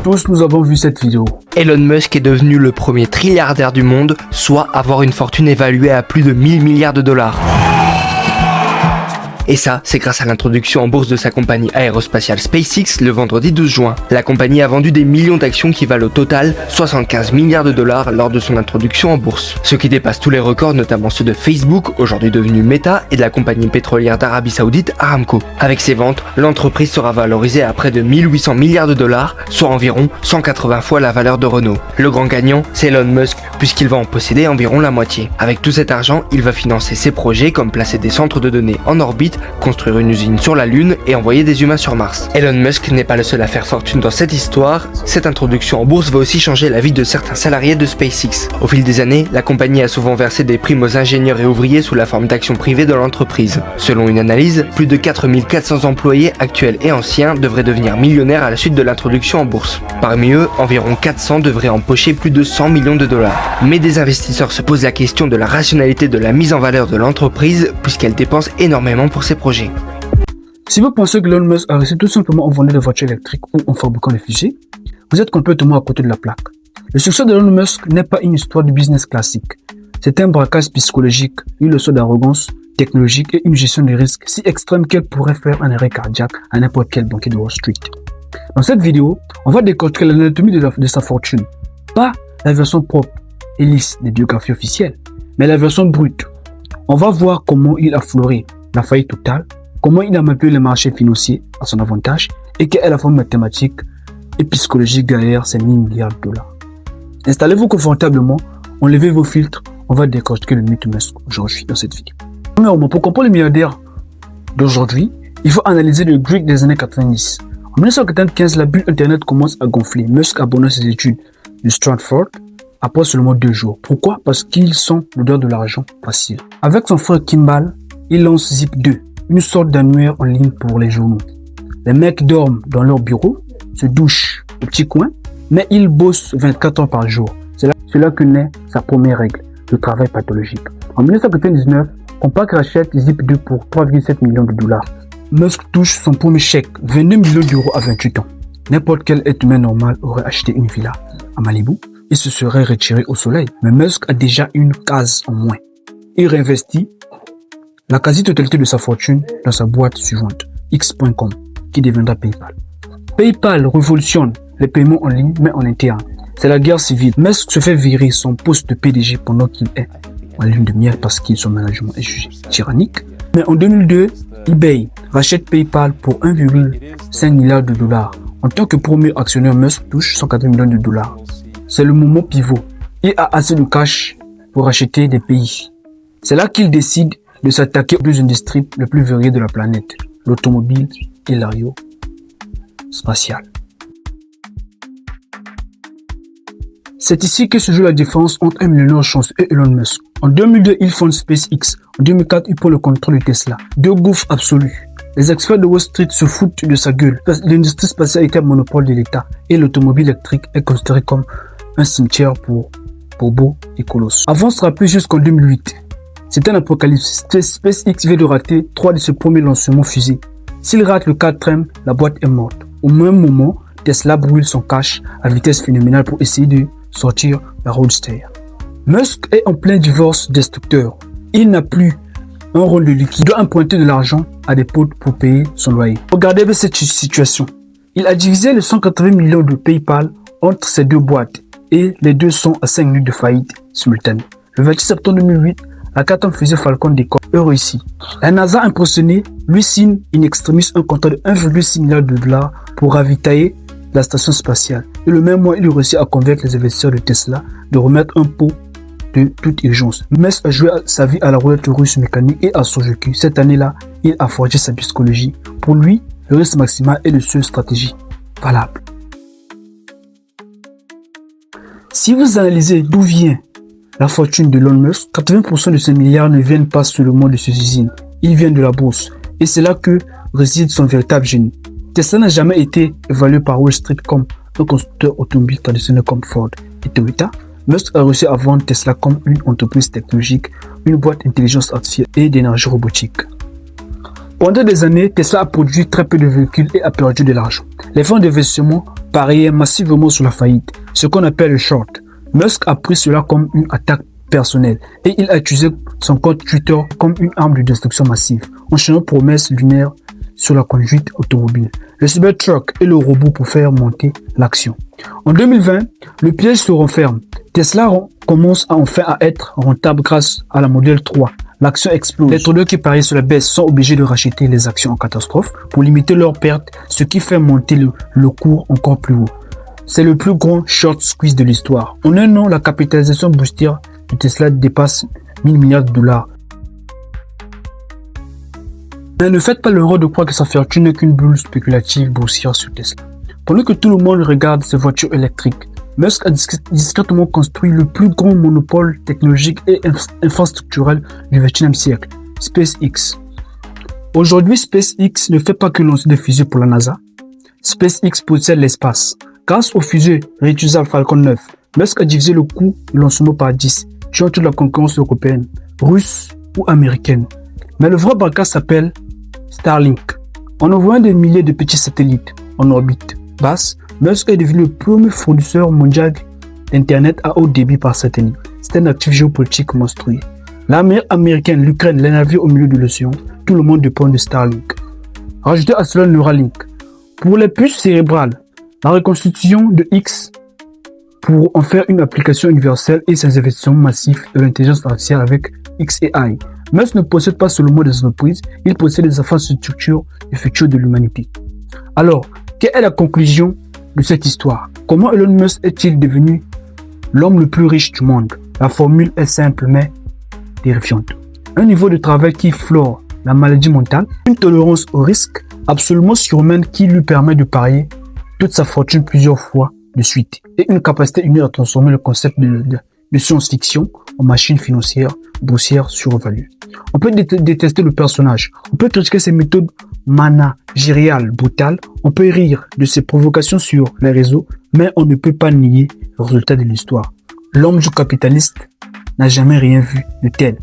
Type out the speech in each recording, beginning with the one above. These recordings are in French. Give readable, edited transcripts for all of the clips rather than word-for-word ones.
Tous nous avons vu cette vidéo. Elon Musk est devenu le premier trilliardaire du monde, soit avoir une fortune évaluée à plus de 1000 milliards de dollars. Et ça, c'est grâce à l'introduction en bourse de sa compagnie aérospatiale SpaceX le vendredi 12 juin. La compagnie a vendu des millions d'actions qui valent au total 75 milliards de dollars lors de son introduction en bourse. Ce qui dépasse tous les records, notamment ceux de Facebook, aujourd'hui devenu Meta, et de la compagnie pétrolière d'Arabie Saoudite Aramco. Avec ses ventes, l'entreprise sera valorisée à près de 1800 milliards de dollars, soit environ 180 fois la valeur de Renault. Le grand gagnant, c'est Elon Musk, puisqu'il va en posséder environ la moitié. Avec tout cet argent, il va financer ses projets comme placer des centres de données en orbite, construire une usine sur la Lune et envoyer des humains sur Mars. Elon Musk n'est pas le seul à faire fortune dans cette histoire. Cette introduction en bourse va aussi changer la vie de certains salariés de SpaceX. Au fil des années, la compagnie a souvent versé des primes aux ingénieurs et ouvriers sous la forme d'actions privées de l'entreprise. Selon une analyse, plus de 4400 employés actuels et anciens devraient devenir millionnaires à la suite de l'introduction en bourse. Parmi eux, environ 400 devraient empocher plus de 100 millions de dollars. Mais des investisseurs se posent la question de la rationalité de la mise en valeur de l'entreprise puisqu'elle dépense énormément pour ses projets. Si vous pensez que Elon Musk a réussi tout simplement en vendant des voitures électriques ou en fabriquant des fusées, vous êtes complètement à côté de la plaque. Le succès d'Elon Musk n'est pas une histoire de business classique. C'est un braquage psychologique, une leçon d'arrogance technologique et une gestion des risques si extrême qu'elle pourrait faire un arrêt cardiaque à n'importe quel banquier de Wall Street. Dans cette vidéo, on va décortiquer l'anatomie de sa fortune. Pas la version propre et lisse des biographies officielles, mais la version brute. On va voir comment il a fleuré la faillite totale, comment il a manipulé les marchés financiers à son avantage et quelle est la forme mathématique et psychologique derrière ces 1000 milliards de dollars. Installez-vous confortablement, enlevez vos filtres, on va décortiquer le mythe Musk aujourd'hui dans cette vidéo. Premièrement, pour comprendre le milliardaire d'aujourd'hui, il faut analyser le Greek des années 90. En 1995, la bulle Internet commence à gonfler. Musk abandonne ses études de Stanford après seulement 2 jours. Pourquoi? Parce qu'ils sont l'odeur de l'argent facile. Avec son frère Kimball, il lance Zip2, une sorte d'annuaire en ligne pour les journaux. Les mecs dorment dans leur bureau, se douchent au petit coin, mais ils bossent 24 heures par jour. C'est là que naît sa première règle, le travail pathologique. En 1999, Compaq rachète Zip2 pour 3,7 millions de dollars. Musk touche son premier chèque, 22 millions d'euros à 28 ans. N'importe quel être humain normal aurait acheté une villa à Malibu et se serait retiré au soleil. Mais Musk a déjà une case en moins. Il réinvestit la quasi-totalité de sa fortune dans sa boîte suivante, X.com, qui deviendra PayPal. PayPal révolutionne les paiements en ligne, mais en interne. C'est la guerre civile. Musk se fait virer son poste de PDG pendant qu'il est en lune de miel parce que son management est jugé tyrannique. Mais en 2002, eBay rachète PayPal pour 1,5 milliard de dollars. En tant que premier actionnaire, Musk touche 180 millions de dollars. C'est le moment pivot. Il a assez de cash pour acheter des pays. C'est là qu'il décide de s'attaquer aux deux industries les plus variées de la planète, l'automobile et l'aérospatiale. C'est ici que se joue la différence entre un millionnaire chanceux et Elon Musk. En 2002, il fonde SpaceX. En 2004, il prend le contrôle de Tesla. Deux gouffres absolus. Les experts de Wall Street se foutent de sa gueule. L'industrie spatiale est un monopole de l'État et l'automobile électrique est considérée comme un cimetière pour beaux et colosses. Avant se rappeler jusqu'en 2008. C'est un apocalypse. SpaceX vient de rater 3 de ses premiers lancements fusées. S'il rate le 4e, la boîte est morte. Au même moment, Tesla brûle son cash à vitesse phénoménale pour essayer de sortir la Roadster. Musk est en plein divorce destructeur. Il n'a plus un rôle de liquide. Il doit emprunter de l'argent à des potes pour payer son loyer. Regardez bien cette situation. Il a divisé les 180 millions de PayPal entre ces deux boîtes et les deux sont à 5 minutes de faillite simultanée. Le 26 septembre 2008, la 4e fusée Falcon décolle et réussit. La NASA impressionnée lui signe in extremis un contrat de 1,6 milliard de dollars pour ravitailler la station spatiale. Et le même mois, il réussit à convaincre les investisseurs de Tesla de remettre un pot de toute urgence. Musk a joué sa vie à la roulette russe mécanique et à son jeu. Cette année-là, il a forgé sa psychologie. Pour lui, le risque maximal est la seule stratégie valable. Si vous analysez d'où vient la fortune de Elon Musk, 80% de ces milliards ne viennent pas seulement de ses usines, ils viennent de la bourse. Et c'est là que réside son véritable génie. Tesla n'a jamais été évalué par Wall Street comme un constructeur automobile traditionnel comme Ford et Toyota. Musk a réussi à vendre Tesla comme une entreprise technologique, une boîte d'intelligence artificielle et d'énergie robotique. Pendant des années, Tesla a produit très peu de véhicules et a perdu de l'argent. Les fonds d'investissement pariaient massivement sur la faillite, ce qu'on appelle le short. Musk a pris cela comme une attaque personnelle et il a utilisé son compte Twitter comme une arme de destruction massive, enchaînant promesses lunaires sur la conduite automobile, le Cybertruck et le robot pour faire monter l'action. En 2020, le piège se referme. Tesla commence enfin à être rentable grâce à la Model 3. L'action explose. Les traders qui parient sur la baisse sont obligés de racheter les actions en catastrophe pour limiter leurs pertes, ce qui fait monter le cours encore plus haut. C'est le plus grand short squeeze de l'histoire. En un an, la capitalisation boursière de Tesla dépasse 1000 milliards de dollars. Mais ne faites pas l'erreur de croire que sa fortune n'est qu'une bulle spéculative boursière sur Tesla. Pendant que tout le monde regarde ses voitures électriques, Musk a discrètement construit le plus grand monopole technologique et infrastructurel du XXIe siècle, SpaceX. Aujourd'hui, SpaceX ne fait pas que lancer des fusées pour la NASA. SpaceX possède l'espace. Grâce au fusée réutilisable Falcon 9, Musk a divisé le coût de lancement par 10, tuant toute la concurrence européenne, russe ou américaine. Mais le vrai braquage s'appelle Starlink. En envoyant des milliers de petits satellites en orbite basse, Musk est devenu le premier fournisseur mondial d'Internet à haut débit par satellite. C'est un actif géopolitique monstrueux. L'armée américaine, l'Ukraine, les navires au milieu de l'océan, tout le monde dépend de Starlink. Rajoutez à cela Neuralink. Pour les puces cérébrales, la reconstitution de X pour en faire une application universelle et ses investissements massifs de l'intelligence artificielle avec XAI. Musk ne possède pas seulement des entreprises, il possède des infrastructures du futur de l'humanité. Alors, quelle est la conclusion de cette histoire? Comment Elon Musk est-il devenu l'homme le plus riche du monde? La formule est simple mais terrifiante. Un niveau de travail qui flore la maladie mentale, une tolérance au risque absolument surhumaine qui lui permet de parier toute sa fortune plusieurs fois de suite et une capacité unique à transformer le concept de science-fiction en machine financière boursière surévaluée. On peut détester le personnage, on peut critiquer ses méthodes managériales brutales, on peut rire de ses provocations sur les réseaux, mais on ne peut pas nier le résultat de l'histoire. L'homme du capitaliste n'a jamais rien vu de tel.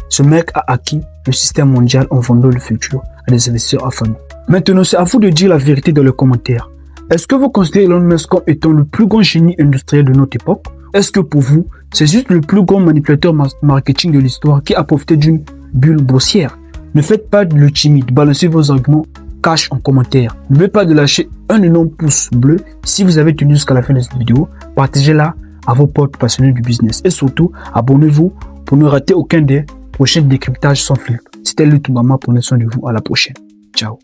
Ce mec a acquis le système mondial en vendant le futur à des investisseurs affamés. Maintenant, c'est à vous de dire la vérité dans les commentaires. Est-ce que vous considérez Elon Musk comme étant le plus grand génie industriel de notre époque? Est-ce que pour vous, c'est juste le plus grand manipulateur marketing de l'histoire qui a profité d'une bulle boursière? Ne faites pas le timide, balancez vos arguments cash en commentaire. N'oubliez pas de lâcher un énorme pouce bleu si vous avez tenu jusqu'à la fin de cette vidéo. Partagez-la à vos potes passionnés du business. Et surtout, abonnez-vous pour ne rater aucun des prochains décryptages sans filtre. C'était Lutumama, prenez soin de vous. À la prochaine. Ciao.